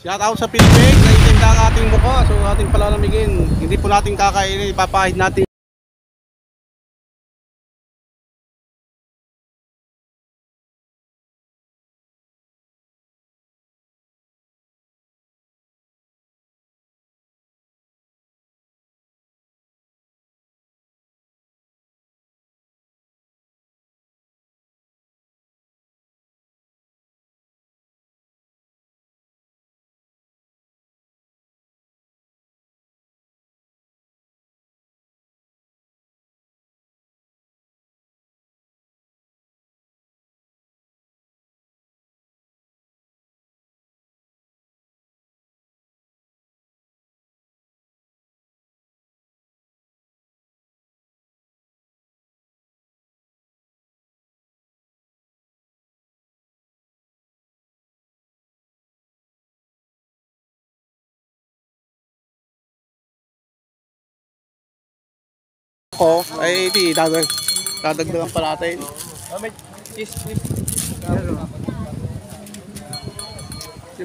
Shout out sa Philippines, naitinda ang ating mukha, so ating palalamigin. Hindi po natin kakainin, ipapahid natin. Ako ay di dadagdagan pa natin.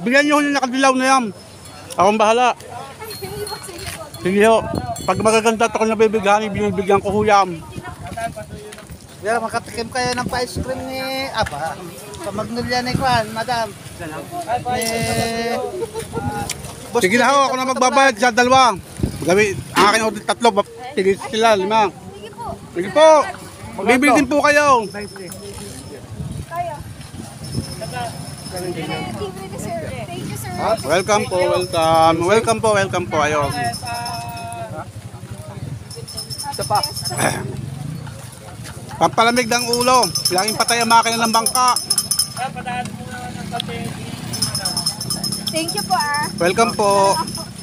Bigyan nyo yung nakadilaw na yan. Akong bahala. Sige ho. Pag magaganda ito ko nabibigyan, binibigyan ko huyam. Pero makatikim kayo ng pa-ice cream ni Apa. Sa Magnolia ni Kwan, madam. Sige na ho, ako na magbabayad sa dalawa. Gawin, ang akin order tatlo, tigil sila, 5. Sige po. Bibili din po kayo. Welcome po, welcome. Welcome po. Ayun. Pampalamig ng ulo. Laging patay ang makina ng bangka. Thank you po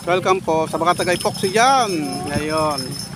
Welcome po. Sa mga taga-epoxy dyan. Ngayon.